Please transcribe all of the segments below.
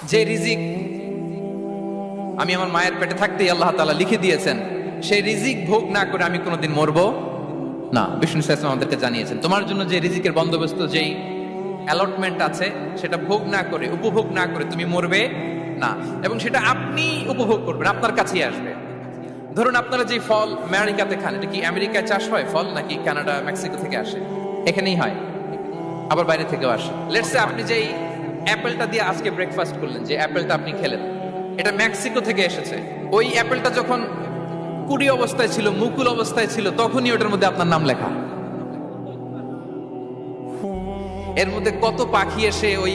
যে রিজিক আমি আমার মায়ের পেটে থাকতেই আল্লাহ তাআলা লিখে দিয়েছেন, সেই রিজিক ভোগ না করে আমি কোনোদিন মরবো না। বিষ্ণু সাল্লাল্লাহু আলাইহি ওয়াসাল্লাম আমাদেরকে জানিয়েছেন, তোমার জন্য যে রিজিকের বন্দোবস্ত, যেই অ্যালটমেন্ট আছে, সেটা ভোগ না করে, উপভোগ না করে তুমি মরবে না, এবং সেটা আপনি উপভোগ করবেন, আপনার কাছেই আসবে। ধরুন আপনারা যে ফল আমেরিকাতে খান, এটা কি আমেরিকায় চাষ হয় ফল, নাকি কানাডা মেক্সিকো থেকে আসে? এখানেই হয়, আবার বাইরে থেকেও আসে। লেটস সে আপনি যেই অ্যাপেলটা দিয়ে আজকে ব্রেকফাস্ট করলেন, যে অ্যাপেলটা আপনি খেলেন, এটা মেক্সিকো থেকে এসেছে। ওই অ্যাপেলটা যখন কুড়ি অবস্থায় ছিল, মুকুল অবস্থায় ছিল, তখনই ওটার মধ্যে আপনার নাম লেখা। এর মধ্যে কত পাখি এসে ওই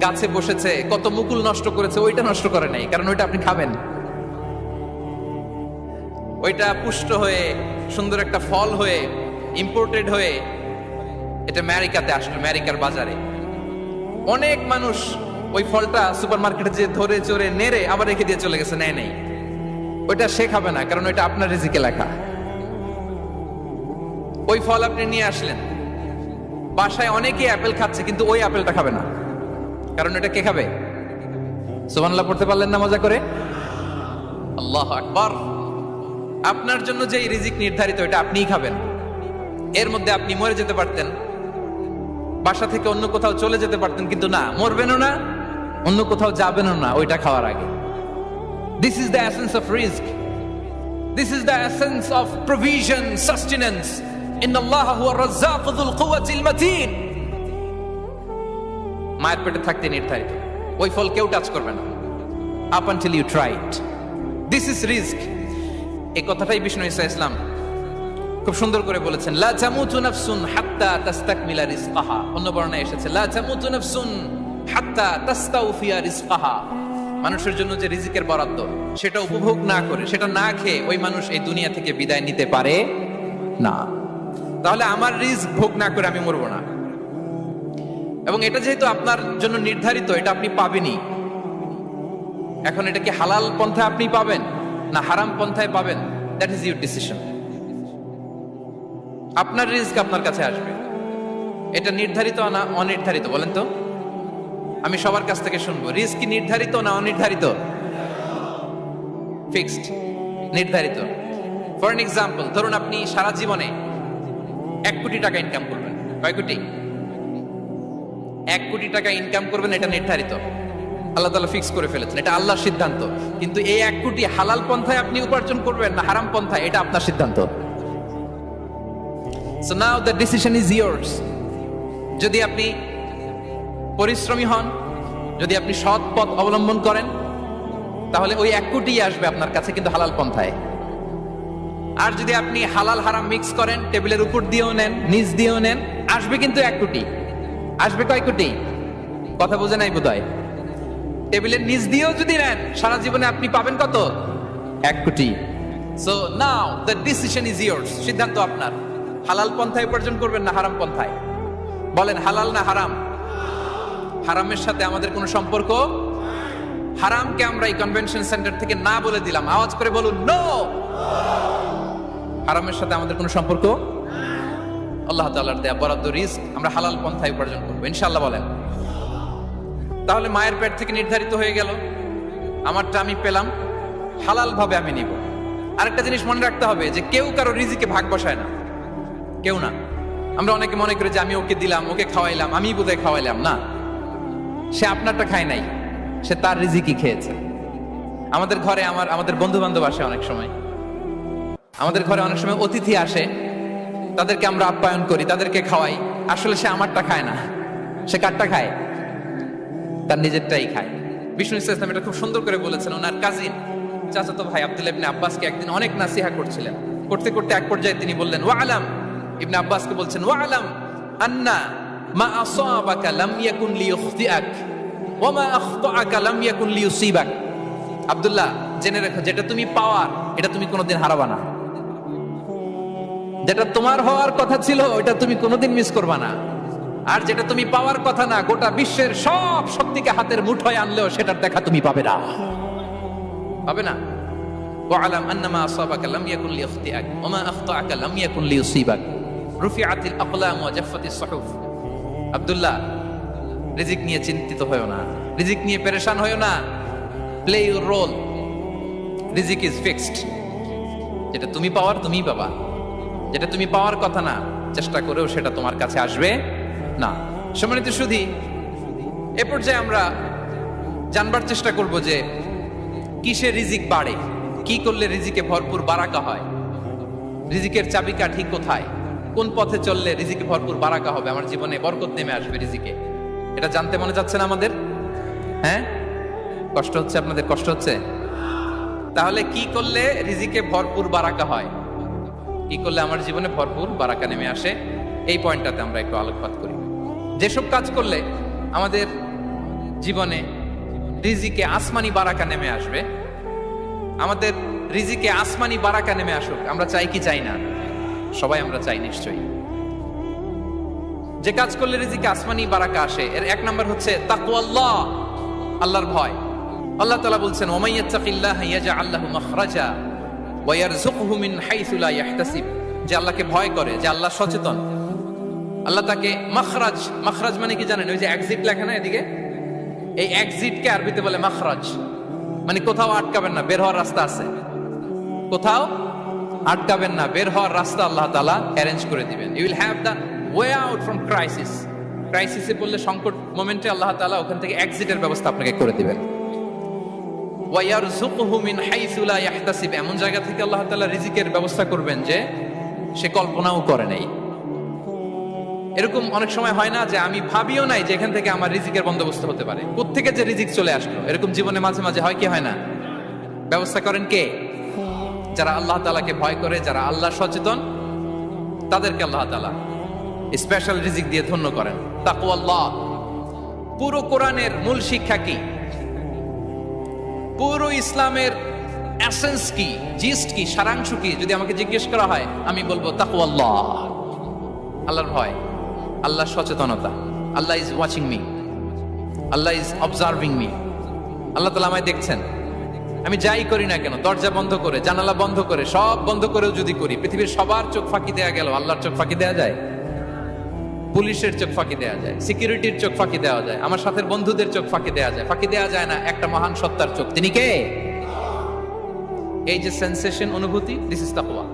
গাছে বসেছে, কত মুকুল নষ্ট করেছে, ওইটা নষ্ট করে নাই, কারণ ওইটা আপনি খাবেন। ওইটা পুষ্ট হয়ে সুন্দর একটা ফল হয়ে ইম্পোর্টেড হয়ে এটা আমেরিকাতে আসলো, আমেরিকার বাজারে। অনেক মানুষ ওই ফলটা সুপার মার্কেটে যে ধরে চড়ে নেড়ে আবার রেখে দিয়ে চলে গেছে, নেয় নেই। ওইটা সে খাবে না, কারণ ওইটা আপনার রিজিকে লেখা। ওই ফল আপনি নিয়ে আসলেন, বাসায় অনেকে অ্যাপেল খাচ্ছে, কিন্তু ওই অ্যাপেলটা খাবে না, কারণ এটা কে খাবে? সুবহানাল্লাহ পড়তে পারলেন না মজা করে? আল্লাহু আকবার। আপনার জন্য যে রিজিক নির্ধারিত, এটা আপনিই খাবেন। এর মধ্যে আপনি মরে যেতে পারতেন, বাসা থেকে অন্য কোথাও চলে যেতে পারতেন, কিন্তু না, মরবেনও না, অন্য কোথাও যাবেনও না ওইটা খাওয়ার আগে। This is the essence of risk, this is the essence of provision, sustenance. ইন্নাল্লাহা হুয়া রাজ্জাকু যুল কুওয়াতিল মাতিন। মায়ের পেটে থাকতে নির্ধারিত, ওই ফল কেউ টাচ করবে না up until you try it. This is risk. এই কথাটাই বিষ্ণু ঈসা ইসলাম খুব সুন্দর করে বলেছেন, লা তামুতু নাফসুন হাত্তা তাস্তাকমিলা রিজকাহা। অন্য বর্ণনায় এসেছে, লা তামুতু নাফসুন হাত্তা তাস্তাউফিয়া রিজকাহা। মানুষের জন্য যে রিজিকের বরাদ্দ, সেটা উপভোগ না করে, সেটা না খেয়ে ওই মানুষ এই দুনিয়া থেকে বিদায় নিতে পারে না। তাহলে আমার রিস্ক ভোগ না করে আমি মরবো না, এবং এটা যেহেতু আপনার জন্য নির্ধারিত, এটা আপনি পাবেনই। এখন এটা কি হালাল পন্থায় আপনি পাবেন না হারাম পন্থায় পাবেন, দ্যাট ইজ ইউর ডিসিশন। আপনার রিস্ক আপনার কাছে আসবে। এটা নির্ধারিত না অনির্ধারিত? বলেন তো, আমি সবার কাছ থেকে শুনবো, রিস্ক কি নির্ধারিত না অনির্ধারিত? ফিক্সড, নির্ধারিত। ফর এন এক্সাম্পল, ধরুন আপনি সারা জীবনে 1 কোটি টাকা ইনকাম করবেন। কয় কোটি? 1 কোটি টাকা ইনকাম করবেন, এটা নির্ধারিত, আল্লাহ তাআলা ফিক্স করে ফেলেছেন, এটা আল্লাহর সিদ্ধান্ত। কিন্তু এই 1 কোটি হালাল পন্থায় আপনি উপার্জন করবেন না হারাম পন্থায়, এটা আপনার সিদ্ধান্ত। So now the decision is yours. যদি আপনি পরিশ্রমী হন, যদি আপনি সৎ পথ অবলম্বন করেন, তাহলে ওই 1 কোটি আসবে আপনার কাছে, কিন্তু হালাল পন্থায়। আর যদি আপনি হালাল হারাম মিক্স করেন, টেবিলের উপর দিয়েও নেন, নিচ দিয়েও নেন, আসবে কিন্তু 1 কোটি। আসবে কয় কোটি? কথা বোঝে নাই বোধহয়। টেবিলের নিচ দিয়েও যদি নেন, সারা জীবনে আপনি পাবেন কত? 1 কোটি। So now the decision is years. সিদ্ধান্ত আপনার। হালাল পন্থায় উপার্জন করবেন না হারাম পন্থায়? বলেন, হালাল না হারাম? হারামের সাথে আমাদের কোনো সম্পর্ক? হারামকে আমরা এই কনভেনশন সেন্টার থেকে না বলে দিলাম, আওয়াজ করে বলুন নো। হারামের সাথে আমাদের কোনো সম্পর্ক? আল্লাহ তাআলার দেয়া বরাদ্দ রিস্ক আমরা হালাল পন্থায় উপার্জন করবো ইনশাআল্লাহ। বলেন। তাহলে মায়ের পেট থেকে নির্ধারিত হয়ে গেল, আমারটা আমি পেলাম, হালাল ভাবে আমি নিব। আরেকটা জিনিস মনে রাখতে হবে, যে কেউ কারো রিজিকে ভাগ বসায় না, কেউ না। আমরা অনেকে মনে করি যে আমি ওকে দিলাম, ওকে খাওয়াইলাম, আমি বোধহয় খাওয়াইলাম। না, সে আপনারটা খায় নাই, সে তার রিজিকই খেয়েছে। আমাদের ঘরে আমাদের বন্ধু বান্ধব আসে অনেক সময়, আমাদের ঘরে অনেক সময় অতিথি আসে, তাদেরকে আমরা আপ্যায়ন করি, তাদেরকে খাওয়াই। আসলে সে আমারটা খায় না, সে কারটা খায়? তার নিজেরটাই খায়। বিষ্ণু ইসলাম এটা খুব সুন্দর করে বলেছেন। ওনার কাজিন চাচাতো ভাই আব্দুল্লাহ ইবনে আব্বাসকে একদিন অনেক নাসিহা করছিলেন। করতে করতে এক পর্যায়ে তিনি বললেন, ওয়া আলাম, ইবনে আব্বাসকে বলছেন, ওয়া আলাম আন্না মা আসাবাকা লাম ইয়াকুন লিইখতিআক ওয়া মা আখতাআকা লাম ইয়াকুন লিইউসিবাক। আব্দুল্লাহ, জেনে রাখো, যেটা তুমি পাওয়ার, এটা তুমি কোনোদিন হারাবা না। যেটা তোমার হওয়ার কথা ছিল, ওটা তুমি কোনোদিন মিস করবা না। আর যেটা তুমি পাওয়ার কথা না, গোটা বিশ্বের সব শক্তিকে হাতের মুঠোয় আনলেও সেটার দেখা তুমি পাবে না, পাবে না। ওয়ালাম আন্নামা আসাবাকা লাম ইয়াকুন লিইখতিআক ওয়া মা আখতাআকা লাম ইয়াকুন লিইউসিবাক রুফিআতিল আকলাম ওয়া জাফফাতিস সুহুফ। আব্দুল্লাহ, রিজিক নিয়ে চিন্তিত হয়ো না, রিজিক নিয়ে পেরেশান হইও না, প্লে ইউর রোল। রিজিক ইজ ফিক্সড, যেটা তুমি পাওয়ার তুমিই পাবা, যেটা তুমি পাওয়ার কথা না চেষ্টা করেও সেটা তোমার কাছে আসবে না। সম্মানিত সুধী, এ পর্যায়ে আমরা জানবার চেষ্টা করব যে কিসে রিজিক বাড়ে, কি করলে রিজিকে ভরপুর বারাকা হয়, রিজিকের চাবিকাঠি কোথায়, কোন পথে চললে রিজিকে ভরপুর বারাকা হবে, আমার জীবনে বরকত নেমে আসবে রিজিকে। এটা জানতে মনে যাচ্ছে না আমাদের? হ্যাঁ, কষ্ট হচ্ছে আপনাদের? কষ্ট হচ্ছে? তাহলে কি করলে রিজিকে ভরপুর বারাকা হয়, কি করলে আমার জীবনে ভরপুর বারাকা নেমে আসে, এই পয়েন্টটাতে আমরা একটু আলোকপাত করি। যেসব কাজ করলে আমাদের জীবনে রিজিকে আসমানি বারাকা নেমে আসবে, আমাদের রিজিকে আসমানি বারাকা নেমে আসুক, আমরা চাই কি চাই না? সবাই আমরা চাই নিশ্চয়ই। যে কাজ করলে রিজিকে আসমানি বারাকা আসে, এর এক নাম্বার হচ্ছে তাকওয়াল্লাহ, আল্লাহর ভয়। আল্লাহ তাআলা বলছেন, ওয়া মাইয়াত্তাকিল্লাহা ইয়াজআল লাহু মাখরাজা ওয়া ইয়ারযুকহু মিন হাইসু লা ইয়াহতাসিব। যে আল্লাহকে ভয় করে, যে আল্লাহ সচেতন, আল্লাহ তাকে মাখরাজ, মাখরাজ মানে কি জানেন? ওই যে এক্সিট লেখা না এদিকে, এই এক্সিটকে আরবিতে বলে মাখরাজ, মানে কোথাও আটকাবেন না, বের হওয়ার রাস্তা আছে, কোথাও আটকাবেন না, বের হওয়ার রাস্তা আল্লাহ তাআলা অ্যারেঞ্জ করে দিবেন। You will have the way out from crisis. ক্রাইসিসে পড়লে, সংকট মোমেন্টে আল্লাহ তাআলা ওখান থেকে এক্সিটের ব্যবস্থা আপনাকে করে দিবেন। ওয়া ইয়ারযুকহু মিন হাইসু লা ইয়াহতাসিব, এমন জায়গা থেকে আল্লাহ তাআলা রিজিকের ব্যবস্থা করবেন যে সে কল্পনাও করে নাই। এরকম অনেক সময় হয় না যে আমি ভাবিও নাই যে এখান থেকে আমার রিজিকের বন্দোবস্ত হতে পারে, কোত্থেকে যে রিজিক চলে আসলো। এরকম জীবনে মাঝে মাঝে হয় কি হয় না? ব্যবস্থা করেন কে? যারা আল্লাহ তাআলাকে ভয় করে, যারা আল্লাহ সচেতন, তাদেরকে আল্লাহ তাআলা স্পেশাল রিজিক দিয়ে ধন্য করেন। তাকওয়াল্লাহ। পুরো কোরআনের মূল শিক্ষা কি? পুরো ইসলামের এসেন্স কি, জিস্ট কি, সারাংশ কি যদি আমাকে জিজ্ঞেস করা হয়, আমি বলবো তাকওয়াল্লাহ, আল্লাহর ভয়, আল্লাহর সচেতনতা। Allah is watching me, Allah is observing me. আল্লাহ তাআলা আমায় দেখছেন, আমি যাই করি না কেন, দরজা বন্ধ করে, জানালা বন্ধ করে, সব বন্ধ করেও যদি করি, পৃথিবীর সবার চোখ ফাঁকি দেয়া গেল, আল্লাহর চোখ ফাঁকি দেয়া যায়? পুলিশের চোখ ফাঁকি দেয়া যায়, সিকিউরিটির চোখ ফাঁকি দেওয়া যায়, আমার সাথের বন্ধুদের চোখ ফাঁকি দেয়া যায়, ফাঁকি দেয়া যায় না একটা মহান সত্তার চোখ। তিনি কে? এই যে সেন্সেশন, অনুভূতি, দিস ইজ তাকওয়া।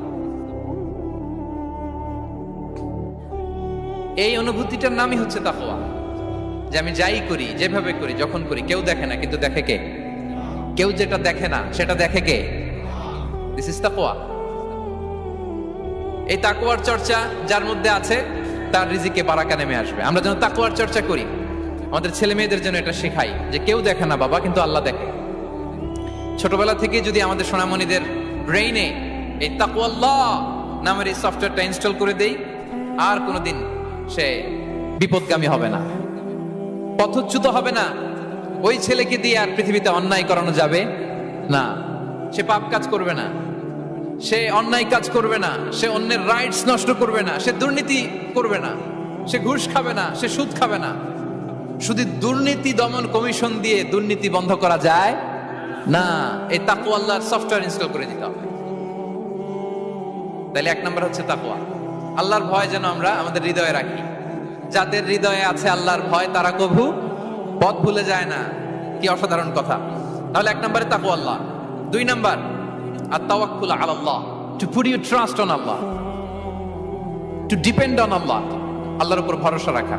এই অনুভূতিটার নামই হচ্ছে তাকওয়া, যে আমি যাই করি, যেভাবে করি, যখন করি, কেউ দেখে না, কিন্তু দেখে কে? কেউ যেটা দেখে না সেটা দেখে কে? দিস ইজ তাকওয়া। এই তাকওয়ার চর্চা যার মধ্যে আছে, তার রিজিকে বারাকা নেমে আসবে। আমরা যেন তাকওয়ার চর্চা করি, আমাদের ছেলে মেয়েদের জন্য এটা শেখাই যে কেউ দেখে না বাবা, কিন্তু আল্লাহ দেখে। ছোটবেলা থেকে যদি আমাদের সোনামণিদের ব্রেইনে এই তাকওয়াল্লাহ নামের এই সফটওয়্যারটা ইনস্টল করে দেই, আর কোনোদিন সে বিপদগামী হবে না, পথচ্যুত হবে না। ওই ছেলেকে দিয়ে আর পৃথিবীতে অন্যায় করানো যাবে না, সে পাপ কাজ করবে না, সে অন্যায় কাজ করবে না, সে অন্যের রাইটস নষ্ট করবে না, সে দুর্নীতি করবে না, সে ঘুষ খাবে না, সে সুদ খাবে না। শুধু দুর্নীতি দমন কমিশন দিয়ে দুর্নীতি বন্ধ করা যায় না, এই তাকওয়া আল্লাহর সফটওয়্যার ইনস্টল করে দিতে হবে। তাহলে এক নাম্বার হচ্ছে তাকওয়া। আল্লাহর ভয় যেন আমরা আমাদের হৃদয়ে রাখি। যাদের হৃদয়ে আছে আল্লাহর ভয়, তারা কভু পথ ভুলে যায় না। কি অসাধারণ কথা! তাহলে এক নম্বরে তাকওয়া আল্লাহ। দুই নাম্বার আত-তাওয়াক্কুল আলাল্লাহ, to put your trust on Allah, to depend on Allah. আল্লাহর উপর ভরসা রাখা।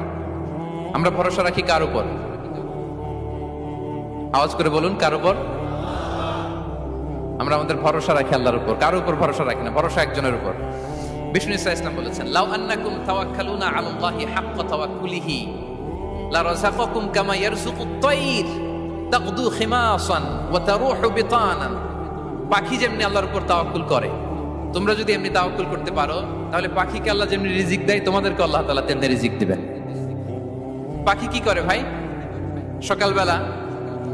আমরা ভরসা রাখি কার উপর? আওয়াজ করে বলুন, কার উপর? আমরা আমাদের ভরসা রাখি আল্লাহর উপর, কার উপর ভরসা রাখি না। ভরসা একজনের উপর। বিষ্ণু ইসলাম বলেছেন, লাউ আন্নাকুম তাওয়াক্কালুনা আলাল্লাহি হাক্কা তাওয়াক্কুলিহি লা রাযাকাকুম কামা ইয়ারযুকুত তায়র তাকদু খিমাসান ওয়া তারুহু বিতানান। পাখি যেমনি আল্লাহর উপর তাওয়াক্কুল করে, তোমরা যদি এমনি তাওয়াক্কুল করতে পারো, তাহলে পাখিকে আল্লাহ যেমনি রিজিক দেয়, তোমাদেরকে আল্লাহ তাআলা তেমনি রিজিক দিবেন। পাখি কি করে ভাই? সকালবেলা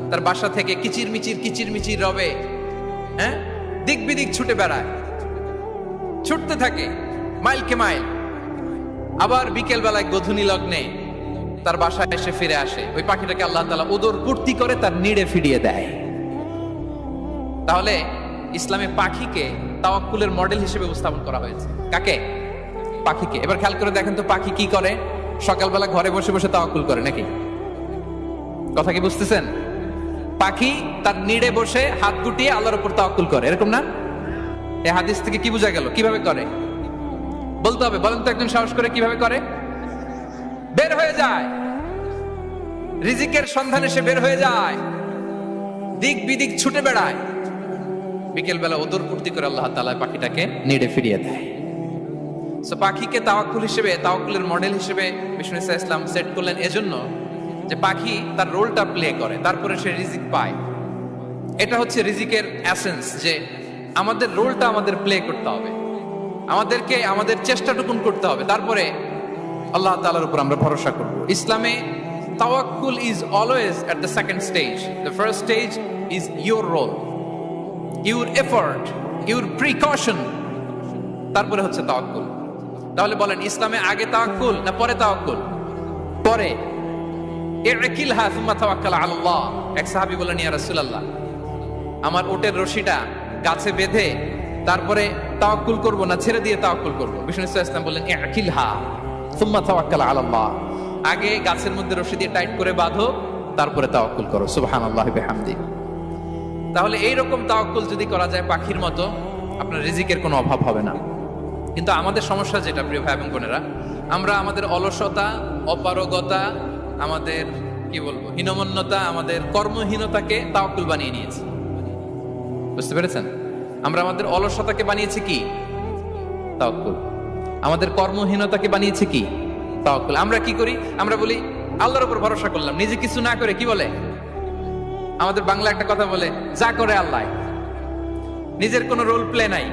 তার বাসা থেকে কিচির মিচির রবে, হ্যাঁ, দিক বিদিক ছুটে বেড়ায়, ছুটতে থাকে মাইলকে মাইল। আবার বিকেল বেলায় গধূলি লগ্নে তার বাসায় এসে ফিরে আসে। ওই পাখিটাকে আল্লাহ তাআলা উদর পূর্তি করে তার নিড়ে ফিরিয়ে দেয়। তাহলে ইসলামে পাখিকে তাওয়াক্কুলের মডেল হিসেবে উপস্থাপন করা হয়েছে। কাকে? পাখিকে। এবার খেয়াল করে দেখেন তো, পাখি কি করে? সকালবেলা ঘরে বসে বসে তাওয়াক্কুল করে নাকি? কথা কি বুঝতেছেন? পাখি তার নিড়ে বসে হাত গুটিয়ে আল্লাহর উপর তাওয়াক্কুল করে, এরকম না? এই হাদিস থেকে কি বোঝা গেল? কিভাবে করে বলতে হবে, বলেন তো একজন সাহস করে কিভাবে করে? বের হয়ে যায়, রিজিকের সন্ধানে সে বের হয়ে যায়, দিক বিদিক ছুটে বেড়ায়, বিকেল বেলা ওদর পূর্তি করে আল্লাহ তাআলা পাখিটাকে নিড়ে ফিরিয়ে দেয়। সো পাখিকে তাওয়াক্কুল হিসেবে, তাওয়াক্কুলের মডেল হিসেবে বিষ্ণু ইসলাম সেট করলেন এজন্য যে পাখি তার রোলটা প্লে করে, তারপরে সে রিজিক পায়। এটা হচ্ছে রিজিকের এসেন্স, যে আমাদের রোলটা আমাদের প্লে করতে হবে, আমাদেরকে আমাদের চেষ্টাটুকুন করতে হবে, তারপরে আল্লাহ তাআলার উপর আমরা ভরসা করব। ইসলামে তাওয়াক্কুল is always at the second stage. The first stage is your role, your effort, your precaution, তারপরে হচ্ছে তাওয়াক্কুল। তাহলে বলেন, ইসলামে আগে তাওয়াক্কুল না পরে তাওয়াক্কুল? পরে। ইকিলহা সুম্মা তাওয়াক্কাল আলাল্লাহ। এক সাহাবী বলেন, ইয়া রাসূলুল্লাহ, আমার ওটের রশিটা গাছে বেঁধে তারপরে তাওয়াক্কুল করব না ছেড়ে দিয়ে তাওয়াক্কুল করব? বিষ্ণু ইসলাম বললেন, ইকিলহা সুম্মা তাওয়াক্কাল আলাল্লাহ। আগে গাছের মধ্যে রশি দিয়ে টাইট করে বাঁধো, তারপরে তাওয়াক্কুল করো। সুবহানাল্লাহি ওয়া বিহামদিহি। তাহলে এইরকম তাওয়াক্কুল যদি করা যায় পাখির মতো, আপনার রিজিকের কোনো অভাব হবে না। কিন্তু আমাদের সমস্যা যেটা, প্রিয় ভাই এবং বোনেরা, আমরা আমাদের অলসতা, অপারগতা, আমাদের কি বলবো হীনমন্যতা, আমাদের কর্মহীনতাকে তাওয়াক্কুল বানিয়ে নিয়েছি। বুঝতে পেরেছেন? আমরা আমাদের অলসতাকে বানিয়েছি কি? তাওয়াক্কুল। আমাদের কর্মহীনতাকে বানিয়েছি কি? তাওয়াক্কুল। আমরা কি করি? আমরা বলি আল্লাহর উপর ভরসা করলাম, নিজে কিছু না করে। কি বলে আমাদের বাংলা একটা কথা বলে, যা করে আল্লাহ। নিজের কোনো রোল প্লে নাই,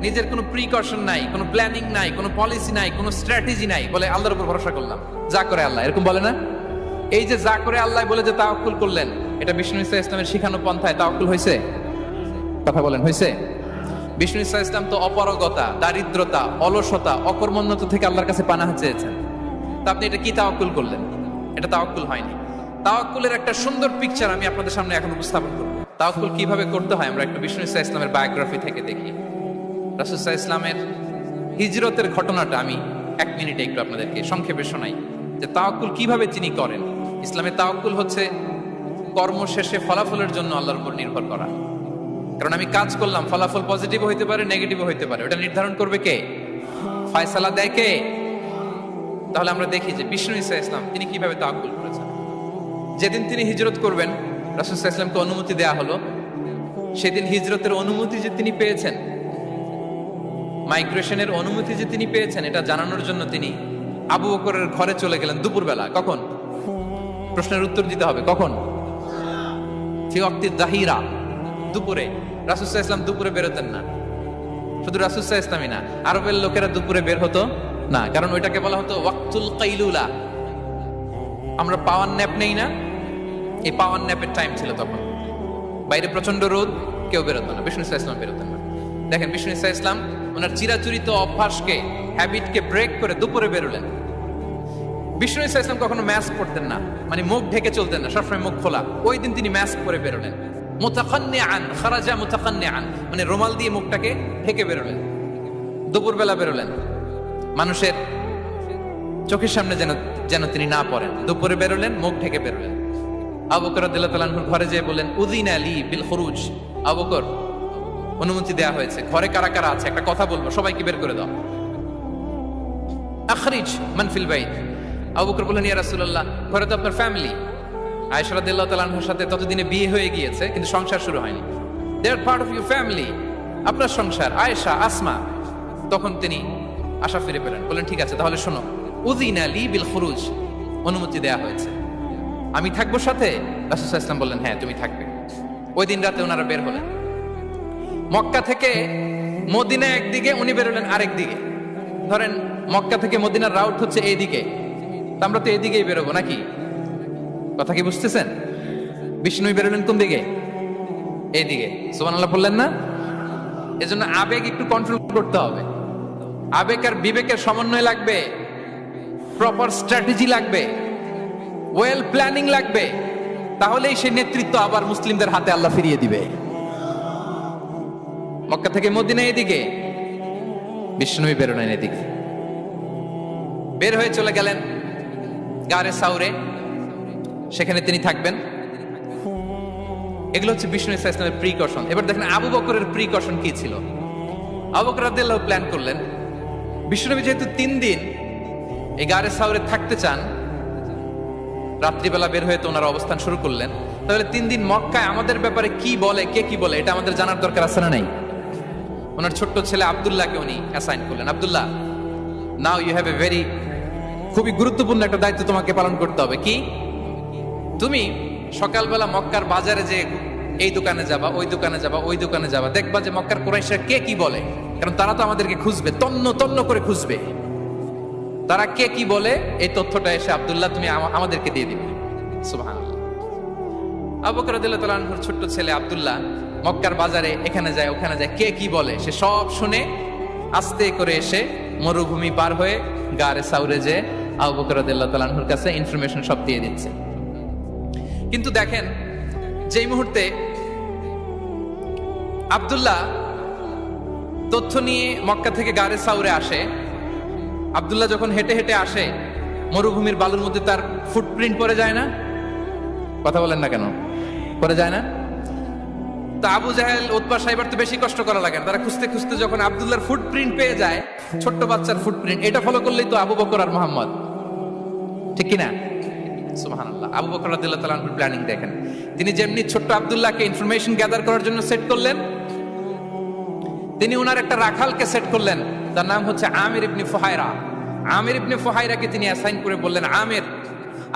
নিজের কোনো প্রিকশন নাই, কোনো প্ল্যানিং নাই, কোনো পলিসি নাই, কোনো স্ট্র্যাটেজি নাই, বলে আল্লাহর উপর ভরসা করলাম, যা করে আল্লাহ। এরকম বলে না? এই যে যা করে আল্লাহ বলে যে তাওয়াক্কুল করলেন, এটা বিষ্ণু ইসলামের শিখানো পন্থায় তাওয়াক্কুল হয়েছে? কথা বলেন, হয়েছে? বিষ্ণু ইসলাম তো অপারগতা, দারিদ্রতা, অলসতা, অকর্মণ্যতা থেকে আল্লাহর কাছে পানাহ চেয়েছেন। তা আপনি এটা কি তাওয়াক্কুল করলেন? এটা তাওয়াক্কুল হয়নি। তাওয়াক্কুলের একটা সুন্দর পিকচার আমি আপনাদের সামনে এখন উপস্থাপন করব। তাওয়াক্কুল কিভাবে করতে হয় আমরা একটু বিষ্ণু ইসলামের বায়োগ্রাফি থেকে দেখি। রাসূল সাল্লাল্লাহু আলাইহি ওয়াসাল্লামের হিজরতের ঘটনাটা আমি 1 মিনিটে একটু আপনাদেরকে সংক্ষেপে শোনাই, যে তাওয়াক্কুল কিভাবে তিনি করেন। ইসলামে তাওয়াক্কুল হচ্ছে কর্ম শেষে ফলাফলের জন্য আল্লাহর উপর নির্ভর করা। কারণ আমি কাজ করলাম, ফলাফল পজিটিভ হইতে পারে, নেগেটিভ হইতে পারে, ওটা নির্ধারণ করবে কে? ফয়সালা দেয় কে? তাহলে আমরা দেখি যে বিষ্ণু ইসলাম তিনি কিভাবে তাওয়াক্কুল করেছেন। যেদিন তিনি হিজরত করবেন, রাসূল সাল্লাল্লাহু আলাইহি ওয়াসাল্লামকে অনুমতি দেয়া হলো, সেদিন হিজরতের অনুমতি যে তিনি পেয়েছেন, মাইগ্রেশনের অনুমতি যে তিনি পেয়েছেন, এটা জানানোর জন্য তিনি আবু বকরের ঘরে চলে গেলেন দুপুরবেলা। কখন? প্রশ্নের উত্তর দিতে হবে, কখন? ফি ওয়াক্তিদ যাহিরা, দুপুরে। রাসূল সাল্লাল্লাহু আলাইহি ওয়াসাল্লাম দুপুরে বেরোতেন না। শুধু রাসূল সাল্লাল্লাহু আলাইহি ওয়াসাল্লামই না, আরবের লোকেরা দুপুরে বের হতো না, কারণ ওইটাকে বলা হতো ওয়াক্তুল কাইলুলা। আমরা পাওয়ার ন্যাপ নেই না, এই পাওয়ার ন্যাপের টাইম ছিল তখন। বাইরে প্রচন্ড রোদ, কেউ বেরোতো না, বিষ্ণু সাল্লাল্লাহু আলাইহি ওয়াসাল্লাম বেরোতেন না। দেখেন বিষ্ণু সাল্লাল্লাহু আলাইহি ওয়াসাল্লাম ওনার চিরাচরিত অভ্যাসকে, হ্যাবিটকে ব্রেক করে দুপুরে বেরোলেন। বিষ্ণু সাল্লাল্লাহু আলাইহি ওয়াসাল্লাম কখনো মাস্ক পরতেন না, মানে মুখ ঢেকে চলতেন না, সবসময় মুখ খোলা। ওই দিন তিনি মাস্ক পরে বেরোলেন। মুতাকান্নিআন, খারাজা মুতাকান্নিআন, মানে রুমাল দিয়ে মুখটাকে ঢেকে বেরোলেন। দুপুরবেলা বেরোলেন, মানুষের চোখের সামনে যেন তিনি না পড়েন। দুপুরে বেরোলেন, মুখ ঢেকে বেরোলেন। আবু বকর রাদিয়াল্লাহু তাআলা আনহুর ঘরে যেয়ে বললেন, উযিনা লি বিল খুরুজ। আবু বকর, অনুমতি দেয়া হয়েছে, ঘরে কারা কারা আছে একটা কথা বলবো, সবাইকে বের করে দাও। আখরিজ মান ফিল বাইত। আবু বকর বললেন, ইয়া রাসূলুল্লাহ, ঘরে তো আপনার ফ্যামিলি। আয়েশা রাদিয়াল্লাহু তাআলা আনহার সাথে ততদিনে বিয়ে হয়ে গিয়েছে, কিন্তু সংসার শুরু হয়নি। দে আর পার্ট অফ ইউর ফ্যামিলি, আপনার সংসার। আয়েশা, আসমা। তখন তিনি আশা ফিরে পেলেন, বললেন, ঠিক আছে তাহলে শোনো, উযিনা লি বিল খুরুজ, অনুমতি দেয়া হয়েছে, আমি থাকবো সাথে? রাসূল সাল্লাল্লাহু আলাইহি ওয়াসাল্লাম বললেন, হ্যাঁ তুমি থাকবে। ওই দিন রাতে ওনারা বের হলেন। মক্কা থেকে মদিনা একদিকে, উনি বেরোলেন আরেক দিকে। ধরেন মক্কা থেকে মদিনার রাউট হচ্ছে এইদিকে, আমরা তো এইদিকেই বেরোবো নাকি? কথা কি বুঝতেছেন? বিষ্ণু বেরোলেন কোন দিকে? এইদিকে। সুবহানাল্লাহ বললেন না? এজন্য আবেগ একটু কন্ট্রোল করতে হবে। আবেগ আর বিবেকের সমন্বয় লাগবে, প্রপার স্ট্র্যাটেজি লাগবে, ওয়েল প্ল্যানিং লাগবে, তাহলেই সেই নেতৃত্ব আবার মুসলিমদের হাতে আল্লাহ ফিরিয়ে দিবে। মক্কা থেকে মদিনা এদিকে, বিষ্ণুই বেরোলেন এদিকে। বের হয়ে চলে গেলেন গারে সাউরে। সেখানে তিনি থাকবেন। এগুলো হচ্ছে বিষ্ণু ইসলামের প্রিকশন। এবার দেখেন আবু বকরের প্রিকশন কি ছিল। আবু বকর রাদিয়াল্লাহু প্ল্যান করলেন, বিশ্বনবী যেহেতু 3 দিন এই গারে সাউরে থাকতে চান, রাত্রিবেলা বের হয়ে তো ওনার অবস্থান শুরু করলেন, তাহলে 3 দিন মক্কায় আমাদের ব্যাপারে কি বলে, কে কি বলে, এটা আমাদের জানার দরকার আছে না নাই? ওনার ছোট্ট ছেলে আব্দুল্লাহকে উনি অ্যাসাইন করলেন। Abdullah, now you have a very, খুবই গুরুত্বপূর্ণ একটা দায়িত্ব তোমাকে পালন করতে হবে। কি? তুমি সকালবেলা মক্কার বাজারে যে এই দোকানে যাবা, ওই দোকানে যাবা, ওই দোকানে যাবা, দেখবা যে মক্কার কুরাইশরা কে কি বলে, কারণ তারা তো আমাদেরকে খুঁজবে, তন্ন তন্ন করে খুঁজবে। তারা কে কি বলে এই তথ্যটা এসে আব্দুল্লাহ তুমি আমাদেরকে দিয়ে দিবে। সুবহানাল্লাহ। আবু বকর রাদিয়াল্লাহু তাআলা আনহুর ছোট্ট ছেলে আব্দুল্লাহ মক্কার বাজারে এখানে যায় ওখানে যায়, কে কি বলে সে সব শুনে আস্তে করে এসে মরুভূমি পার হয়ে গারে সাউরে যে আবু বকর রাদিয়াল্লাহু তাআলা আনহুর কাছে ইনফরমেশন সব দিয়ে দিচ্ছে। কিন্তু দেখেন, যেই মুহূর্তে আব্দুল্লাহ তথ্য নিয়ে মক্কা থেকে গারে সাউরে আসে, আব্দুল্লাহ যখন হেঁটে হেঁটে আসে, মরুভূমির বালুর মধ্যে তার ফুটপ্রিন্ট পড়ে যায় না? কথা বলেন না কেন? পড়ে যায় না? তা আবু জাহেল, উতবা সাহেবের তো বেশি কষ্ট করা লাগে না। তারা খুঁজতে খুঁজতে যখন আব্দুল্লাহর ফুটপ্রিন্ট পেয়ে যায়, ছোট্ট বাচ্চার ফুটপ্রিন্ট, এটা ফলো করলেই তো আবু বকর আর মুহাম্মদ, ঠিক কিনা? সুবহানাল্লাহ। আবু বকর রাদিয়াল্লাহু তাআলা আনহুর প্ল্যানিং দেখেন। তিনি যেমনি ছোট্ট আব্দুল্লাহকে ইনফরমেশন গ্যাদার করার জন্য সেট করলেন, তিনি ওনার একটা রাখালকে সেট করলেন, তার নাম হচ্ছে আমির ইবনে ফুহায়রা। আমির ইবনে ফুহায়রাকে তিনি অ্যাসাইন করে বললেন, আমির,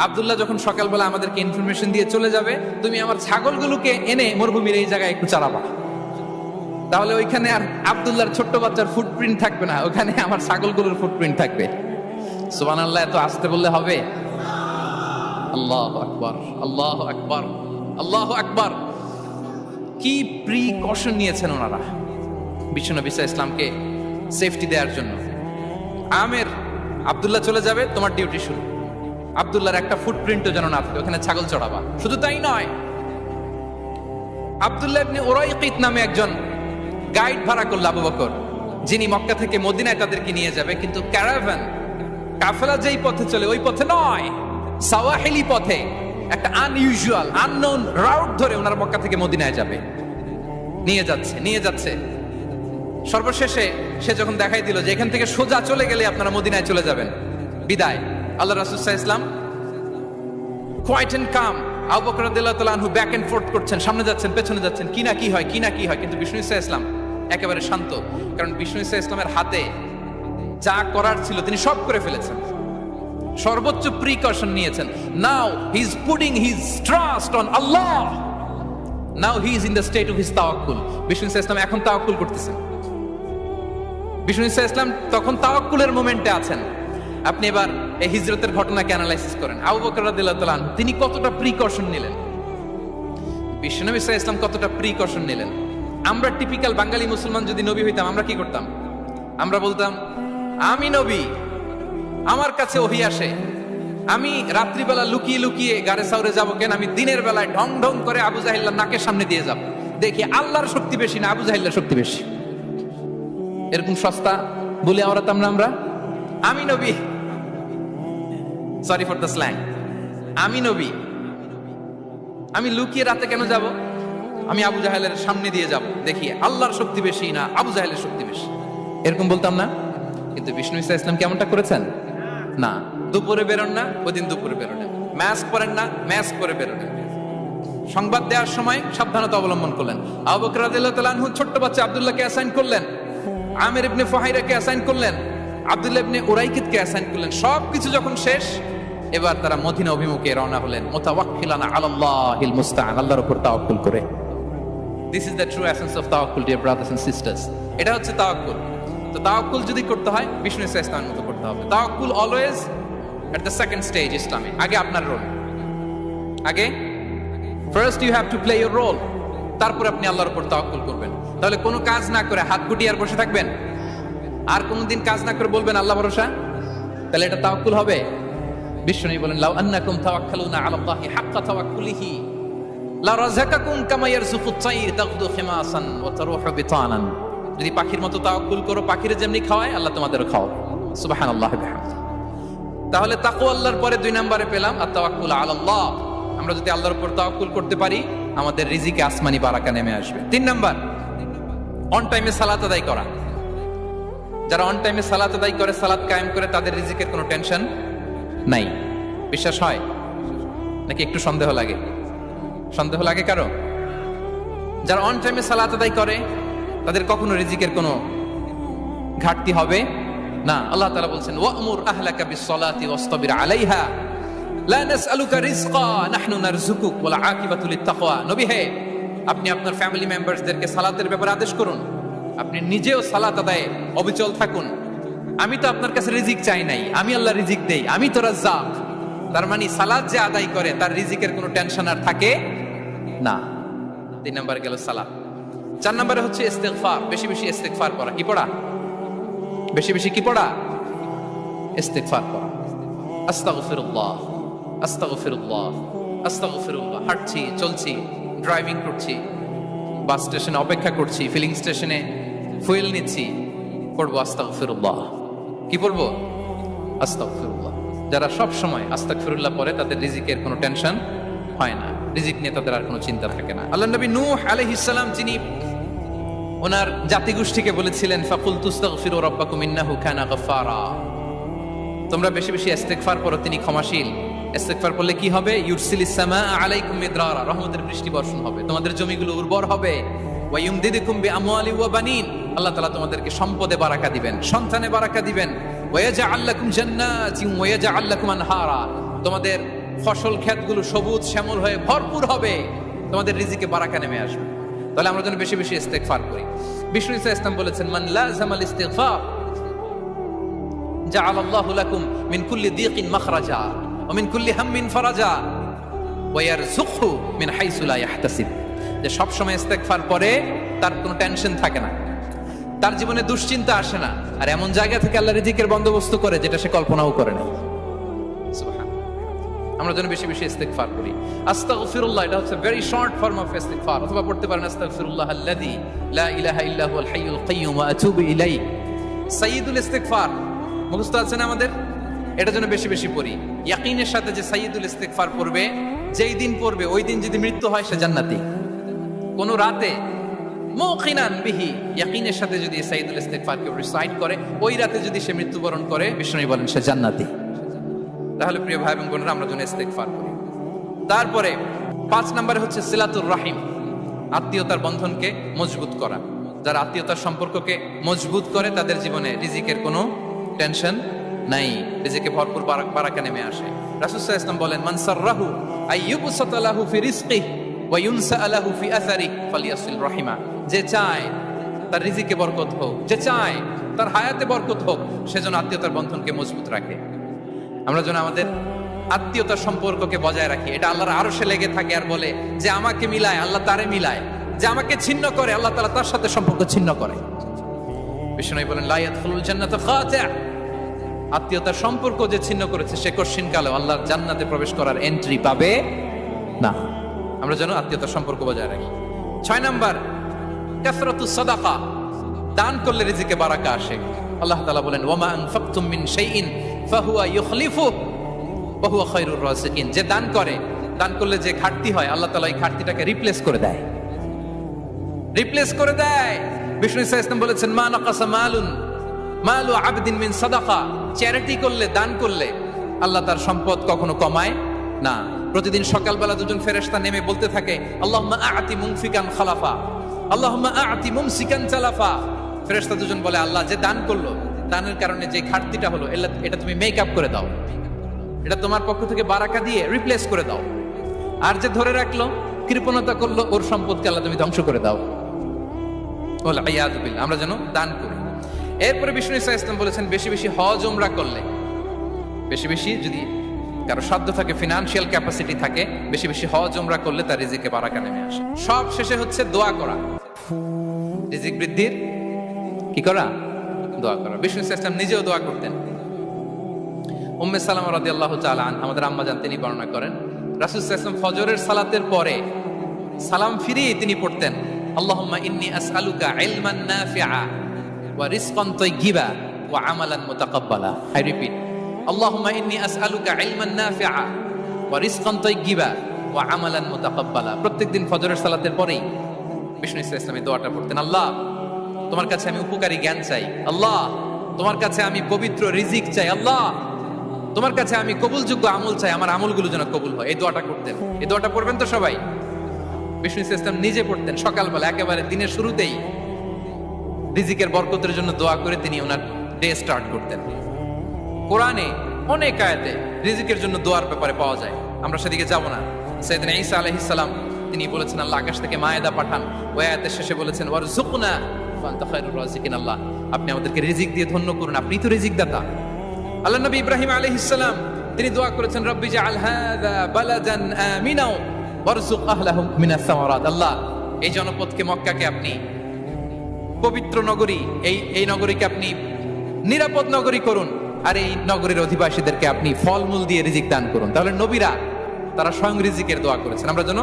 আব্দুল্লাহ যখন সকালবেলা আমাদেরকে ইনফরমেশন দিয়ে চলে যাবে, তুমি আমার ছাগলগুলোকে এনে মরুভূমির এই জায়গায় একটু চালাবা। তাহলে ওইখানে আর আব্দুল্লাহর ছোট্ট বাচ্চার ফুটপ্রিন্ট থাকবে না, ওখানে আমার ছাগলগুলোর ফুটপ্রিন্ট থাকবে। সুবহানাল্লাহ। এত আসতে বললে হবে? আল্লাহু আকবার, আল্লাহু আকবার, আল্লাহু আকবার। কি প্রিকশন নিয়েছেন ওনারা বিশ্বনবী সাল্লাল্লাহু আলাইহি ইসলামকে সেফটি দেওয়ার জন্য। আমের, আব্দুল্লাহ চলে যাবে, তোমার ডিউটি শুরু। আব্দুল্লাহর একটা ফুটপ্রিন্টও যেন না থাকে, ওখানে ছাগল চড়াবা। শুধু তাই নয়, আব্দুল্লাহ ইবনে উরাইকিত নামে একজন গাইড ভাড়া করল আবু বকর, যিনি মক্কা থেকে মদিনায় তাদেরকে নিয়ে যাবে। কিন্তু ক্যারাভান, কাফেলা যেই পথে চলে ওই পথে নয়, সাওয়াহিলি পথে, একটা আনইউজুয়াল আননোন রাউট ধরে ওনারা মক্কা থেকে মদিনায় যাবে। নিয়ে যাচ্ছে। সর্বশেষে সে যখন দেখাই দিল যে এখান থেকে সোজা চলে গেলে আপনারা মদিনায় চলে যাবেন, বিদায়। আল্লাহ রাসূল সাল্লাল্লাহু আলাইহি ওয়াসাল্লাম কোয়াইট এন্ড কাম, আবু বকর রাদিয়াল্লাহু তাআলা আনহু ব্যাক এন্ড ফোর্থ করছেন, সামনে যাচ্ছেন, পেছনে যাচ্ছেন, কি না কি হয়। কিন্তু বিষ্ণু সাল্লাল্লাহু আলাইহি ওয়াসাল্লাম একেবারে শান্ত, কারণ বিষ্ণু সাল্লাল্লাহু আলাইহি ওয়াসাল্লামের হাতে যা করার ছিল তিনি সব করে ফেলেছেন, সর্বোচ্চ প্রিকশন নিয়েছেন। Now he is putting his trust on Allah, now he is in the state of his তাওয়াক্কুল। বিষ্ণু সাল্লাল্লাহু আলাইহি ওয়াসাল্লাম এখন তাওয়াক্কুল করতেছেন। বিষ্ণু সাল্লাল্লাহু আলাইহি ওয়াসাল্লাম তখন তাওয়াক্কুলের মোমেন্টে আছেন। আপনি এবার এই হিজরতের ঘটনাকে অ্যানালাইসিস করেন। আবু বকর রাদিয়াল্লাহু তাআলা আনহু তিনি কতটা প্রিকশন নিলেন, বিশ্বনবী সাল্লাল্লাহু আলাইহি ওয়াসাল্লাম কতটা প্রিকশন নিলেন। আমরা টিপিক্যাল বাঙালি মুসলমান যদি নবী হইতাম, আমরা কি করতাম? আমরা বলতাম, আমি নবী, আমার কাছে ওহী আসে, আমি রাত্রিবেলা লুকিয়ে লুকিয়ে গারে সাউরে যাবো কেন? আমি দিনের বেলায় ঢং ঢং করে আবু জাহিল্লার নাকের সামনে দিয়ে যাব, দেখি আল্লাহর শক্তি বেশি না আবু জাহিল্লার শক্তি বেশি। এরকম সস্তা বলে আওড়াতাম না আমরা, আমি নবী, সরি ফর দ্য স্ল্যাং, আমি নবী, আমি লুকিয়ে রাতে কেন যাব? আমি আবু জাহেলের সামনে দিয়ে যাব, দেখি আল্লাহর শক্তি বেশি না আবু জাহেলের শক্তি বেশি। এরকম বলতাম না? কিন্তু বিষ্ণু সাল্লাল্লাহু আলাইহি ওয়াসাল্লাম কেমনটা করেছেন? না, দুপুরে বেরোন না, ওই দিন দুপুরে বেরোলেন। মাস্ক পরেন না, মাস্ক পরে বেরোলেন। সংবাদ দেওয়ার সময় সাবধানতা অবলম্বন করলেন। আবু বকর রাদিয়াল্লাহু তাআলা আনহু ছোট্ট বাচ্চা আব্দুল্লাহকে অ্যাসাইন করলেন, আমির ইবনে ফুহাইরাকে অ্যাসাইন করলেন, আব্দুল্লাহ ইবনে উরাইকিতকে অ্যাসাইন করলেন। সবকিছু যখন শেষ, এবার তারা মদিনা অভিমুখে রওনা হলেন, মুতাওয়াক্কিলানা আলাল্লাহিল মুস্তাআন, আল্লাহর উপর তাওয়াক্কুল করে। This is the true essence of তাওয়াক্কুল, ডিয়ার ব্রাদার্স এন্ড সিস্টার্স। এটা হচ্ছে তাওয়াক্কুল। তো তাওয়াক্কুল যদি করতে হয় বিষ্ণু ইসলামের মতো করতে হবে। তাওয়াক্কুল always at the second stage ইসলামে। আগে আপনার রোল, আগে first you have to play your role, তারপর আপনি আল্লাহর উপর তাওয়াক্কুল করবেন। তাহলে কোনো কাজ না করে হাত গুটিয়ে আর বসে থাকবেন, আর কোনদিন কাজ না করে বলবেন আল্লাহ ভরসা, তাহলে এটা তাওয়াক্কুল হবে? বিশ্বনবী বলেন, লাউ আন্নাকুম তাওয়াক্কালুনা আলাল্লাহি হাক্কা তাওয়াক্কুলিহি লা রাযাকাকুম কামা ইয়ারযুকুত তায়র তাগদু খিমাসান ওয়া তারুহু বিতানান। যদি পাখির মতো তাওয়াক্কুল করো, পাখিরে যেমনি খাওয়ায় আল্লাহ তোমাদেরও খাওয়াবে। সুবহানাল্লাহি ওয়া বিহামদিহি। তাহলে তাকওয়া আল্লাহর পরে 2 নম্বরে পেলাম আত-তাওয়াক্কুল আলাল্লাহ। আমরা যদি আল্লাহর উপর তাওয়াক্কুল করতে পারি, আমাদের রিজিকে আসমানি বারাকা নেমে আসবে। 3 নাম্বার, অন টাইমে সালাত আদায় করা। যারা অন টাইমে সালাত আদায় করে, সালাত কায়েম করে, তাদের রিজিকের কোনো টেনশন নাই। বিশ্বাস হয় নাকি একটু সন্দেহ লাগে? সন্দেহ লাগে কারো? যারা অন টাইমে সালাত আদায় করে তাদের কখনো রিজিকের কোনো ঘাটতি হবে না। আল্লাহ তাআলা বলছেন, ওয়া'মুর আহলাকা বিস-সালাতি ওয়াসতাবির আলাইহা লা নাসআলুকা রিজকা নাহনু নারযুকুক ওয়াল আকিবাতু লিত-তাকওয়া। নবী হে, আপনি আপনার ফ্যামিলি মেম্বারসদেরকে সালাতের ব্যাপারে আদেশ করুন, আপনি নিজেও সালাত আদায়ে অবিচল থাকুন। আমি তো আপনার কাছে রিজিক চাই নাই, আমি আল্লাহ রিজিক দেই, আমি তো রাজ্জাক। তার মানে সালাত যে আদায় করে তার রিজিকের কোনো টেনশন আর থাকে না। 3 নাম্বার গেল সালাত। 4 নম্বরে হচ্ছে ইস্তিগফার, বেশি বেশি ইস্তিগফার করা। কি পড়া? বেশি বেশি কি পড়া? ইস্তিগফার করা। আস্তাগফিরুল্লাহ, আস্তাগফিরুল্লাহ, আস্তাগফিরুল্লাহ। হাঁটছি, চলছি, ড্রাইভিং করছি, বাস স্টেশনে অপেক্ষা করছি, ফিলিং স্টেশনে ফুয়েল নিচ্ছি, পড়বো আস্তাগফিরুল্লাহ। কি পড়বো? আস্তাগফিরুল্লাহ। যারা সব সময় আস্তাগফিরুল্লাহ পড়ে তাদের রিজিকের কোনো টেনশন হয় না, রিজিক নিয়ে তাদের আর কোনো চিন্তা থাকে না। আল্লাহ নবী নূহ আলাইহিস সালাম, যিনি ওনার জাতিগোষ্ঠীকে বলেছিলেন, ফাকুলতু আস্তাগফিরু রাব্বাকুম ইন্নাহু কানা গাফফারা, তোমরা বেশি বেশি ইস্তিগফার করো, তিনি ক্ষমাশীল। ইস্তিগফার করলে কি হবে? ইউরসিলিস সামাআ আলাইকুম মিদরারা, রহমতের বৃষ্টি বর্ষণ হবে, তোমাদের জমিগুলো উর্বর হবে। ওয়া ইউমদিদুকুম বিআমওয়ালি ওয়া বানিন, আল্লাহ তাআলা তোমাদেরকে সম্পদে বারাকা দিবেন, সন্তানে বারাকা দিবেন। ওয়া ইয়াজআল লাকুম জান্নাতিন ওয়া ইয়াজআল লাকুম আনহারা, তোমাদের ফসল ক্ষেতগুলো সবুজ শ্যামল হয়ে ভরপুর হবে, তোমাদের রিজিকে বারাকা নেমে আসবে। তাহলে আমরা যেন বেশি বেশি ইস্তিগফার করি। বিষ্ণু ইসা ইসলাম বলেছেন, মান লাযামাল ইস্তিগফার জাআলাল্লাহু লাকুম মিন কুল্লি দীকিন মাখরাজা ওয়া মিন কুল্লি হাম্মিন ফারাজা ওয়া ইয়ারযুকহু মিন হাইসু লা ইয়াহতাসিব। যে সব সময় ইস্তিগফার করে তার কোনো টেনশন থাকে না, তার জীবনে দুশ্চিন্তা আসে না, আর এমন জায়গা থেকে আল্লাহ রিজিকের বন্দোবস্ত করে যেটা সে কল্পনাও করে না। আমরা যেন বেশি বেশি ইস্তিগফার করি। আস্তাগফিরুল্লাহ, এটা হচ্ছে ভেরি শর্ট ফর্ম অফ ইস্তিগফার। অথবা পড়তে পারেন আস্তাগফিরুল্লাহ আল্লাযী লা ইলাহা ইল্লা হুয়াল হাইয়ুল কাইয়্যুম ওয়া আতুবু ইলাইহি। সাইয়্যিদুল ইস্তিগফার মুখস্থ আছে না আমাদের? এটা যেন বেশি বেশি পড়ি। ইয়াকিনের সাথে যে সাইয়্যিদুল ইস্তিগফার পড়বে, যেই দিন পড়বে ওই দিন যদি মৃত্যু হয় সে জান্নাতি। কোন রাতে মুকিনান বিহি, ইয়াকিনের সাথে যদি সাইয়্যিদুল ইস্তিগফার কে রিসাইট করে, ওই রাতে যদি সে মৃত্যুবরণ করে, বিষ্ণু বলেন সে জান্নাতি। তাহলে প্রিয় ভাই এবং বোনেরা, আমরা যেন ইস্তিগফার করি। তারপরে 5 নম্বরে হচ্ছে সিলাতুর রাহিম, আত্মীয়তার বন্ধনকে মজবুত করা। যারা আত্মীয়তার সম্পর্ককে মজবুত করে তাদের জীবনে রিজিকের কোনো টেনশন নাই, রিজিকে ভরপুর বারাকা নেমে আসে। রাসূল সাল্লাল্লাহু আলাইহি ওয়াসাল্লাম বলেন, মান সাররাহু আইয়ুবসাতা লাহু ফি রিজকিহি ওয়া ইউনসা লাহু ফি আসারিহি ফালিয়াসিল রাহিমা। যে চায় তার রিজিকে বরকত হোক, যে চায় তার হায়াতে বরকত হোক, সেজন্য আত্মীয়তার বন্ধনকে মজবুত রাখে। আমরা যেন আমাদের আত্মীয়তার সম্পর্ককে বজায় রাখি। এটা আল্লাহর আরশে লেগে থাকে আর বলে যে আমাকে মিলায়, আল্লাহ তারে মিলায়। যে আমাকে ছিন্ন করে, আল্লাহ তাআলা তার সাথে সম্পর্ক ছিন্ন করে। বিষ্ণু বলেন, লা ইয়াদখুলুল জান্নাতা খাতি', আত্মীয়তার সম্পর্ক যে ছিন্ন করেছে সে কশিনকালেও আল্লাহর জান্নাতে প্রবেশ করার এন্ট্রি পাবে না। আমরা যেন আত্মীয়তার সম্পর্ক বজায় রাখি। 6 নাম্বার, কাসরাতুস সাদাকা, দান করলে রিজিকে বারাকা আসে। আল্লাহ তাআলা বলেন, ওয়া মা আনফাকতুম মিন শাইইন ফাহুয়া ইউখলিফুহু ওয়া হুয়া খায়রুর রাযিকিন। যে দান করে, দান করলে যে ঘাটতি হয়, আল্লাহ তাআলা এই ঘাটতিটাকে রিপ্লেস করে দেয়, রিপ্লেস করে দেয়। বিষ্ণু ইসা ইসলাম বলেছেন, মা নাকাসা মালু আবদিন মিন সাদাকা, চ্যারিটি করলে, দান করলে আল্লাহ তার সম্পদ কখনো কমায় না। প্রতিদিন সকালবেলা দুজন ফেরেশতা নেমে বলতে থাকে, আল্লাহুম্মা আ'তি মুনফিকান খালাফা, আল্লাহুম্মা আ'তি মুমসিকান চালাফা। ফেরেশতা দুজন বলে, আল্লাহ যে দান করলো, দানের কারণে যে ঘাটতিটা হলো, এটা তুমি মেক আপ করে দাও, এটা তোমার পক্ষ থেকে বারাকা দিয়ে রিপ্লেস করে দাও। আর যে ধরে রাখলো, কৃপণতা করলো, ওর সম্পদকে আল্লাহ তুমি ধ্বংস করে দাও। ওয়াল আয়াযু বিল্লাহ। আমরা যেন দান করি। এরপরে বিষ্ণু ইসা ইসলাম বলেছেন, বেশি বেশি হজ উমরা করলে, বেশি বেশি যদি কারো সাধ্য থাকে, ফিনান্সিয়াল ক্যাপাসিটি থাকে, বেশি বেশি হজ উমরা করলে তার রিজিকে বারাকা নেমে আসে। সব শেষে হচ্ছে দোয়া করা, রিজিক বৃদ্ধির কি করা? দোয়া করা। বিষ্ণু ইসা ইসলাম নিজেও দোয়া করতেন। উম্মে সালামা রাদিয়াল্লাহু তাআলা আনহা, আমাদের আম্মা জান, তিনি বর্ণনা করেন, রাসূল সাল্লাল্লাহু আলাইহি ওয়াসাল্লাম ফজরের সালাতের পরে সালাম ফিরিয়ে তিনি পড়তেন, আল্লাহুম্মা ইন্নী আসআলুকা ইলমান নাফিআ ওয়া রিজকান তাইয়্যিবা ওয়া আমালান মুতাকাব্বালা। আই রিপিট, আল্লাহুম্মা ইন্নী আসআলুকা ইলমান নাফিআ ওয়া রিজকান তাইয়্যিবা ওয়া আমালান মুতাকাব্বালা। প্রত্যেকদিন ফজরের সালাতের পরেই বিষ্ণু ইসলাম এই দোয়াটা পড়তেন, আল্লাহ তোমার কাছে আমি উপকারী জ্ঞান চাই, আল্লাহ তোমার কাছে আমি পবিত্র রিজিক চাই, আল্লাহ তোমার কাছে আমি কবুলযোগ্য আমল চাই, আমার আমলগুলো যেন কবুল হয়। এই দোয়াটা করতেন। এই দোয়াটা পড়বেন তো সবাই। বিষ্ণু ইসলাম নিজে পড়তেন সকালবেলা, একেবারে দিনের শুরুতেই রিজিকের বরকতের জন্য দোয়া করে তিনি ওনার ডে স্টার্ট করতেন। কোরআনে অনেক আয়াতে রিজিকের জন্য দোয়ার ব্যাপারে পাওয়া যায়, আমরা সেদিকে যাব না। সাইয়েদনা ঈসা আলাইহিস সালাম তিনি বলেছেন আল্লাহ আকাশ থেকে মায়েদা পাঠান, ওই আয়াতের শেষে বলেছেন ওয়ারযুকনা ফাআনতা খায়রুর রাযিকিন, আল্লাহ আপনি আমাদেরকে রিজিক দিয়ে ধন্য করুন, আপনি তো রিজিক দাতা। আল্লাহ নবী ইব্রাহিম আলাইহিস সালাম তিনি দোয়া করেছেন রব্বি জাআল হাযা বালাদান আমিনা ওয়ারযুক আহলাহু মিনাস সামারাত, আল্লাহ এই জনপদকে মক্কাকে আপনি পবিত্র নগরী, এই নগরীকে আপনি নিরাপদ নগরী করুন, আর এই নগরীর অধিবাসীদেরকে আপনি ফলমূল দিয়ে রিজিক দান করুন। তাহলে নবীরা তারা স্বয়ং রিজিকের দোয়া করেছেন। আমরা যেন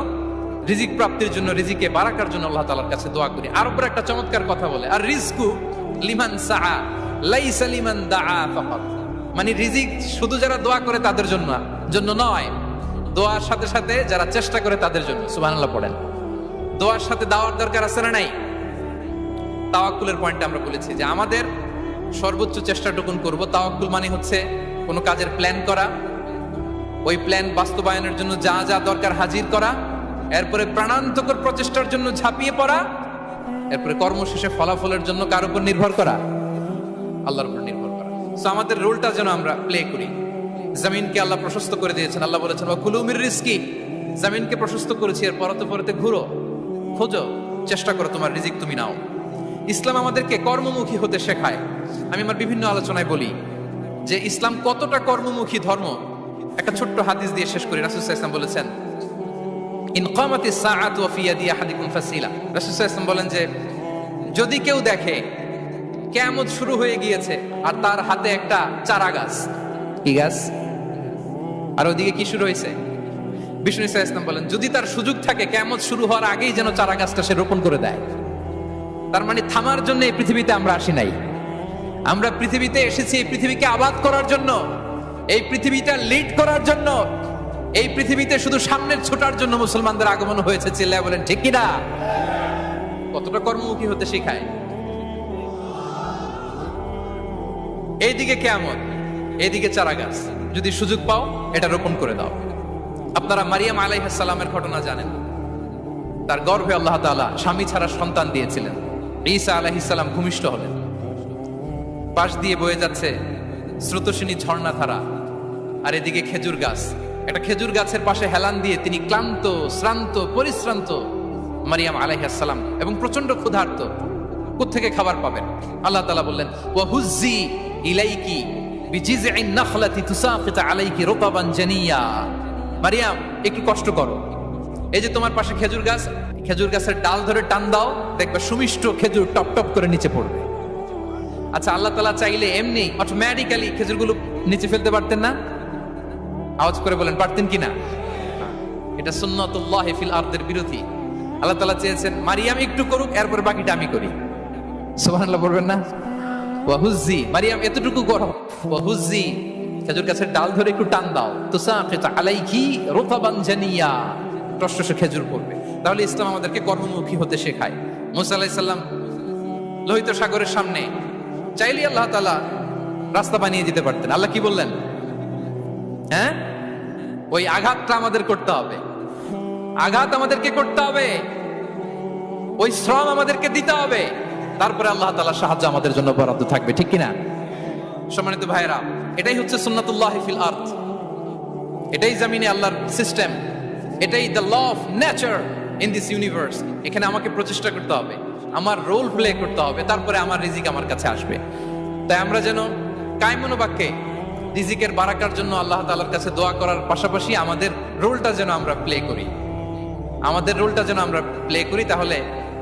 রিজিক প্রাপ্তির জন্য, রিজিকে বারাকার জন্য আল্লাহ তাআলার কাছে দোয়া করি। আরবরা একটা চমৎকার কথা বলে, আর রিজকু লিমান সাআ লাইসা লিমান দাআ ফাকাত, মানে রিজিক শুধু যারা দোয়া করে তাদের জন্য নয়, দোয়ার সাথে সাথে যারা চেষ্টা করে তাদের জন্য। সুবহানাল্লাহ পড়েন। দোয়ার সাথে দাওয়ার দরকার আছে না নাই? তাওয়াক্কুলের পয়েন্টে আমরা বলেছি যে আমাদের সর্বোচ্চ চেষ্টাটুকুন করব। তাওয়াক্কুল মানে হচ্ছে কোনো কাজের প্ল্যান করা, ওই প্ল্যান বাস্তবায়নের জন্য যা যা দরকার হাজির করা, এরপরে প্রাণান্তকর প্রচেষ্টার জন্য ঝাঁপিয়ে পড়া, এরপরে কর্মশেষে ফলাফলের জন্য কার উপর নির্ভর করা? আল্লাহর উপর নির্ভর করা। সো আমাদের রোলটা যেন আমরা প্লে করি। জমিনকে আল্লাহ প্রশস্ত করে দিয়েছেন, আল্লাহ বলেছেন ওয়া কুলু মির রিজকি, জমিনকে প্রশস্ত করেছি, এর পরতে পরতে ঘুরো, খোঁজো, চেষ্টা করো তোমার রিজিক তুমি নাও। ইসলাম আমাদেরকে কর্মমুখী হতে শেখায়। আমি আমার বিভিন্ন আলোচনায় বলি যে ইসলাম কতটা কর্মমুখী ধর্ম। একটা ছোট্ট হাদিস দিয়ে শেষ করি। রাসূল সাল্লাল্লাহু আলাইহি ওয়াসাল্লাম বলেছেন ইন কামাতিস সাআতু ওয়া ফি ইয়াদি আহাদিকুম ফাসিলা। রাসূল সাল্লাল্লাহু আলাইহি ওয়াসাল্লাম বলেন যে যদি কেউ দেখে কিয়ামত শুরু হয়ে গিয়েছে আর তার হাতে একটা চারা গাছ, কি গাছ? আর ওদিকে কি শুরু হয়েছে? বিষ্ণু সাল্লাল্লাহু আলাইহি ওয়াসাল্লাম বলেন যদি তার সুযোগ থাকে কিয়ামত শুরু হওয়ার আগেই যেন চারা গাছটা সে রোপণ করে দেয়। তার মানে থামার জন্য এই পৃথিবীতে আমরা আসি নাই। আমরা পৃথিবীতে এসেছি এই পৃথিবীকে আবাদ করার জন্য, এই পৃথিবীটা লিড করার জন্য, এই পৃথিবীতে শুধু সামনের ছোটার জন্য মুসলমানদের আগমন হয়েছে। চিল্লায় বলেন ঠিক কিনা? কতটা কর্মমুখী হতে শেখায়। এইদিকে কিয়ামত, এইদিকে চারা গাছ, যদি সুযোগ পাও এটা রোপণ করে দাও। আপনারা মারিয়াম আলাইহিস সালামের ঘটনা জানেন। তার গর্ভে আল্লাহ তাআলা স্বামী ছাড়া সন্তান দিয়েছিলেন। ঈসা আলাইহিস সালাম ভূমিষ্ঠ হলেন। পাশ দিয়ে বয়ে যাচ্ছে স্রোতস্বিনী ঝর্ণাধারা, আর এদিকে খেজুর গাছ। একটা খেজুর গাছের পাশে হেলান দিয়ে তিনি ক্লান্ত, শ্রান্ত, পরিশ্রান্ত মারিয়াম আলাইহিস সালাম, এবং প্রচন্ড ক্ষুধার্ত। কোত্থেকে খাবার পাবেন? আল্লাহ তাআলা বললেন ওয়া হুজ্জি ইলাইকি বিজিযইন নাখলাতি তুসাকিত আলাইকি রুতাবান জানিয়া। মারিয়াম একটু কষ্ট করো, এই যে তোমার পাশে খেজুর গাছ, খেজুর গাছের ডাল ধরে টান দাও, দেখবে সুমিষ্ট খেজুর টপ টপ করে নিচে পড়বে। আচ্ছা, আল্লাহ তাআলা চাইলে এমনি অটোমেটিক্যালি খেজুরগুলো নিচে ফেলতে পারতেন না? আওয়াজ করে বলেন পারতেন কিনা? এটা সুন্নাতুল্লাহি ফিল আরদের বিরোধী। আল্লাহ তাআলা চেয়েছেন মারিয়াম একটু করুক, এরপর বাকিটা আমি করি। সুবহানাল্লাহ বলবেন না? ওয়া হুজ্জি, মারিয়াম এতটুকু করো, ওয়া হুজ্জি খেজুর গাছের ডাল ধরে একটু টান দাও, তুসাকিত আলাইকি রুতাবান জানিয়া, টসটসে খেজুর পড়বে। তাহলে ইসলাম আমাদেরকে কর্মমুখী হতে শেখায়। মুসা আলাইহিস সালাম লোহিত সাগরের সামনে চাইলে আল্লাহ তাআলা রাস্তা বানিয়ে দিতে পারতেন। আল্লাহ কি বললেন? হ্যাঁ, ওই আঘাতটা আমাদের করতে হবে, আঘাত আমাদেরকে করতে হবে, ওই শ্রম আমাদেরকে দিতে হবে, তারপরে আল্লাহ তাআলার সাহায্য আমাদের জন্য বরাদ্দ থাকবে। ঠিক কিনা? সম্মানিত ভাইরা, এটাই হচ্ছে সুন্নাতুল্লাহি ফিল আরদ। এটাই জমিনে আল্লাহর সিস্টেম, এটাই the law of nature in this universe. এখানে আমাকে প্রচেষ্টা করতে হবে, আমার রোল প্লে করতে হবে, তারপরে আমার রিজিক আমার কাছে আসবে। তাই আমরা যেন কায়মনোবাক্যে রিজিকের বারাকার জন্য আল্লাহ তাআলার কাছে দোয়া করার পাশাপাশি আমাদের রোলটা যেন আমরা প্লে করি, আমাদের রোলটা যেন আমরা প্লে করি, তাহলে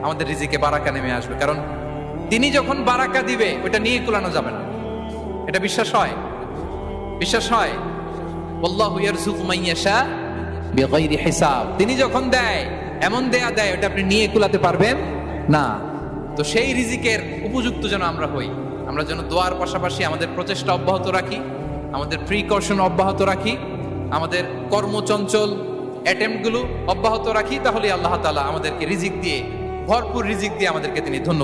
আমাদের রিজিকে বারাকা নেমে আসবে। কারণ তিনি যখন বারাকা দিবে ওটা নিয়ে কুলানো যাবে না। এটা বিশ্বাস হয়? বিশ্বাস হয়? আল্লাহু ইয়ারযুকু মান ইয়াশা বিগাইরি হিসাব। তিনি যখন দেয় এমন দেয়া দেয় ওটা আপনি নিয়ে কুলাতে পারবেন না। তো সেই রিজিকের উপযুক্ত যেন আমরা হই। আমরা যেন দোয়ার পাশাপাশি আমাদের প্রচেষ্টা অব্যাহত রাখি, আমাদের প্রিকশন অব্যাহত রাখি, আমাদের কর্মচঞ্চল অ্যাটেম্প্ট গুলো অব্যাহত রাখি, তাহলে আল্লাহ তাআলা আমাদেরকে রিজিক দিয়ে, ভরপুর রিজিক দিয়ে আমাদেরকে তিনি ধন্য